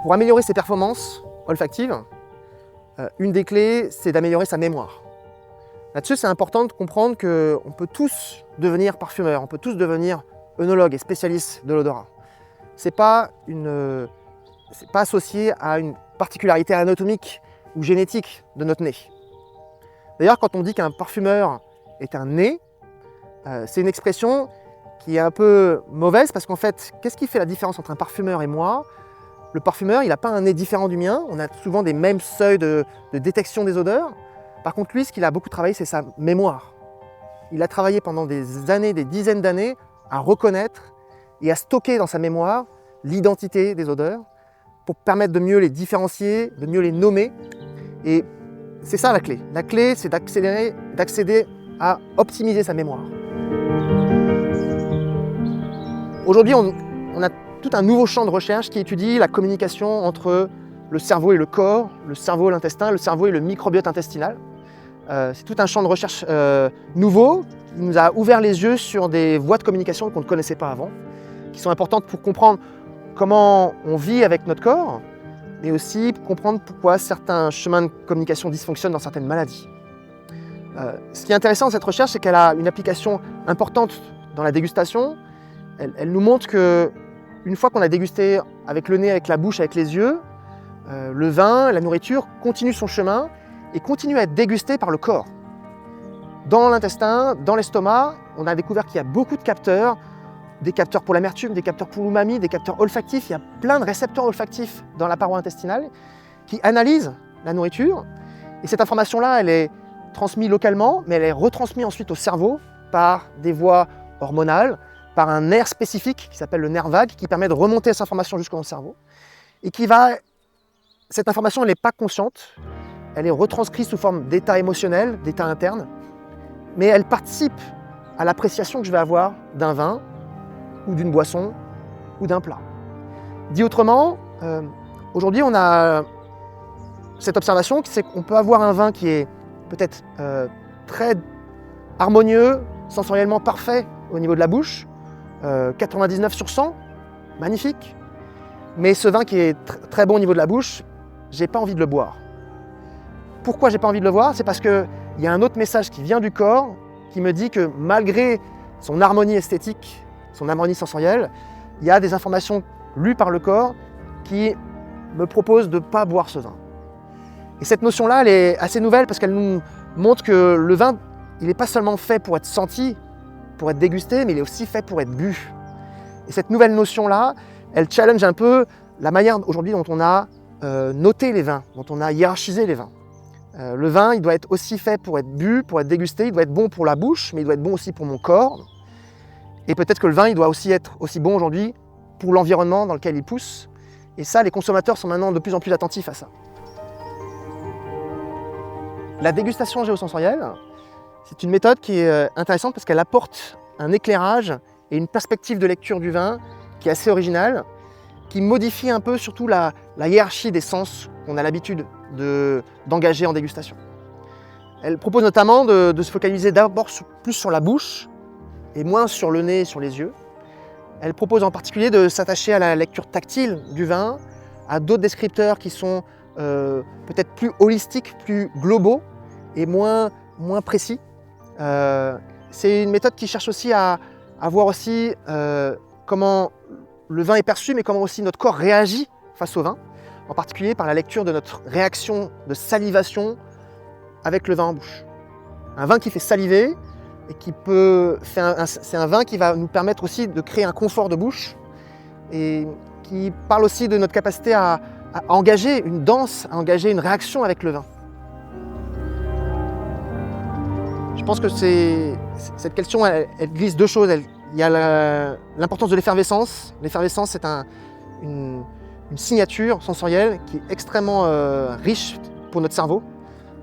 Pour améliorer ses performances olfactives, une des clés, c'est d'améliorer sa mémoire. Là-dessus, c'est important de comprendre qu'on peut tous devenir parfumeur, on peut tous devenir œnologue et spécialiste de l'odorat. Ce n'est pas associé à une particularité anatomique ou génétique de notre nez. D'ailleurs, quand on dit qu'un parfumeur est un nez, c'est une expression qui est un peu mauvaise parce qu'en fait, qu'est-ce qui fait la différence entre un parfumeur et moi? Le parfumeur, il n'a pas un nez différent du mien, on a souvent des mêmes seuils de détection des odeurs. Par contre, lui, ce qu'il a beaucoup travaillé, c'est sa mémoire. Il a travaillé pendant des années, des dizaines d'années, à reconnaître et à stocker dans sa mémoire l'identité des odeurs pour permettre de mieux les différencier, de mieux les nommer. Et c'est ça la clé. La clé, c'est d'accéder à optimiser sa mémoire. Aujourd'hui, on a tout un nouveau champ de recherche qui étudie la communication entre le cerveau et le corps, le cerveau et l'intestin, le cerveau et le microbiote intestinal. C'est tout un champ de recherche nouveau qui nous a ouvert les yeux sur des voies de communication qu'on ne connaissait pas avant, qui sont importantes pour comprendre comment on vit avec notre corps, mais aussi pour comprendre pourquoi certains chemins de communication dysfonctionnent dans certaines maladies. Ce qui est intéressant dans cette recherche, c'est qu'elle a une application importante dans la dégustation. Elle nous montre qu'une fois qu'on a dégusté avec le nez, avec la bouche, avec les yeux, le vin, la nourriture continue son chemin et continue à être dégusté par le corps. Dans l'intestin, dans l'estomac, on a découvert qu'il y a beaucoup de capteurs, des capteurs pour l'amertume, des capteurs pour l'umami, des capteurs olfactifs. Il y a plein de récepteurs olfactifs dans la paroi intestinale qui analysent la nourriture. Et cette information-là, elle est transmise localement, mais elle est retransmise ensuite au cerveau par des voies hormonales, par un nerf spécifique qui s'appelle le nerf vague, qui permet de remonter cette information jusqu'au cerveau. Et cette information, elle n'est pas consciente, elle est retranscrite sous forme d'état émotionnel, d'état interne, mais elle participe à l'appréciation que je vais avoir d'un vin, ou d'une boisson, ou d'un plat. Dit autrement, aujourd'hui on a cette observation, c'est qu'on peut avoir un vin qui est peut-être très harmonieux, sensoriellement parfait au niveau de la bouche, 99 sur 100, magnifique. Mais ce vin qui est très bon au niveau de la bouche, j'ai pas envie de le boire. Pourquoi j'ai pas envie de le boire? C'est parce qu'il y a un autre message qui vient du corps qui me dit que malgré son harmonie esthétique, son harmonie sensorielle, il y a des informations lues par le corps qui me proposent de ne pas boire ce vin. Et cette notion-là, elle est assez nouvelle parce qu'elle nous montre que le vin, il n'est pas seulement fait pour être senti, pour être dégusté, mais il est aussi fait pour être bu. Et cette nouvelle notion-là, elle challenge un peu la manière aujourd'hui dont on a noté les vins, dont on a hiérarchisé les vins. Le vin, il doit être aussi fait pour être bu, pour être dégusté, il doit être bon pour la bouche, mais il doit être bon aussi pour mon corps. Et peut-être que le vin, il doit aussi être aussi bon aujourd'hui pour l'environnement dans lequel il pousse. Et ça, les consommateurs sont maintenant de plus en plus attentifs à ça. La dégustation géosensorielle, c'est une méthode qui est intéressante parce qu'elle apporte un éclairage et une perspective de lecture du vin qui est assez originale, qui modifie un peu surtout la hiérarchie des sens qu'on a l'habitude d'engager en dégustation. Elle propose notamment de se focaliser d'abord plus sur la bouche et moins sur le nez et sur les yeux. Elle propose en particulier de s'attacher à la lecture tactile du vin, à d'autres descripteurs qui sont peut-être plus holistiques, plus globaux et moins précis. C'est une méthode qui cherche aussi à voir aussi comment le vin est perçu, mais comment aussi notre corps réagit face au vin, en particulier par la lecture de notre réaction de salivation avec le vin en bouche. Un vin qui fait saliver, et c'est un vin qui va nous permettre aussi de créer un confort de bouche et qui parle aussi de notre capacité à engager une danse, à engager une réaction avec le vin. Je pense que cette question, elle glisse deux choses. Il y a l'importance de l'effervescence. L'effervescence, c'est une signature sensorielle qui est extrêmement riche pour notre cerveau.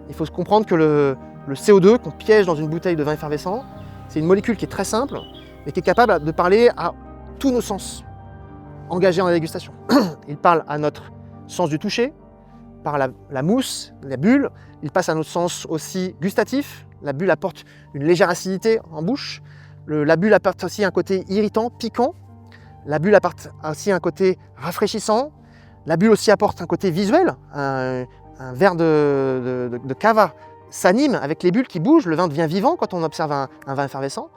Il faut se comprendre que le CO2 qu'on piège dans une bouteille de vin effervescent, c'est une molécule qui est très simple, mais qui est capable de parler à tous nos sens engagés en la dégustation. Il parle à notre sens du toucher, par la mousse, la bulle. Il passe à notre sens aussi gustatif. La bulle apporte une légère acidité en bouche. La bulle apporte aussi un côté irritant, piquant. La bulle apporte aussi un côté rafraîchissant. La bulle aussi apporte un côté visuel. Un verre de cava s'anime avec les bulles qui bougent. Le vin devient vivant quand on observe un vin effervescent.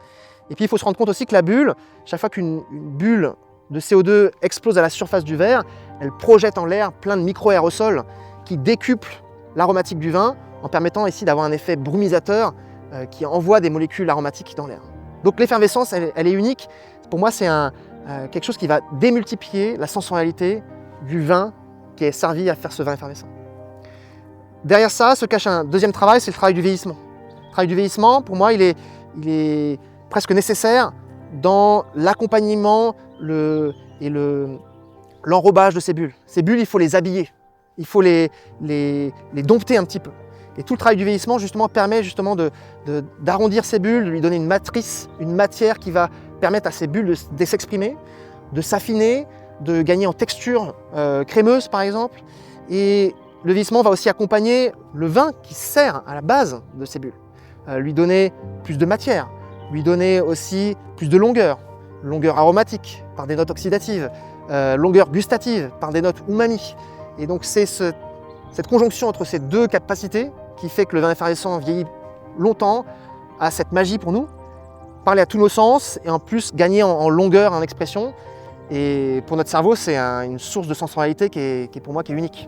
Et puis il faut se rendre compte aussi que la bulle, chaque fois qu'une bulle de CO2 explose à la surface du verre, elle projette en l'air plein de micro-aérosols qui décuplent l'aromatique du vin en permettant ici d'avoir un effet brumisateur qui envoie des molécules aromatiques dans l'air. Donc l'effervescence, elle est unique. Pour moi, c'est quelque chose qui va démultiplier la sensorialité du vin qui est servi à faire ce vin effervescent. Derrière ça se cache un deuxième travail, c'est le travail du vieillissement. Le travail du vieillissement, pour moi, il est presque nécessaire dans l'accompagnement et l'enrobage de ces bulles. Ces bulles, il faut les habiller, il faut les dompter un petit peu. Et tout le travail du vieillissement justement permet justement d'arrondir ces bulles, de lui donner une matrice, une matière qui va permettre à ces bulles de s'exprimer, de s'affiner, de gagner en texture crémeuse par exemple. Et le vieillissement va aussi accompagner le vin qui sert à la base de ces bulles, lui donner plus de matière, lui donner aussi plus de longueur aromatique par des notes oxydatives, longueur gustative par des notes umami. Et donc c'est cette conjonction entre ces deux capacités qui fait que le vin effervescent vieillit longtemps, a cette magie pour nous, parler à tous nos sens et en plus gagner en longueur, en expression. Et pour notre cerveau, c'est une source de sensorialité qui est pour moi qui est unique.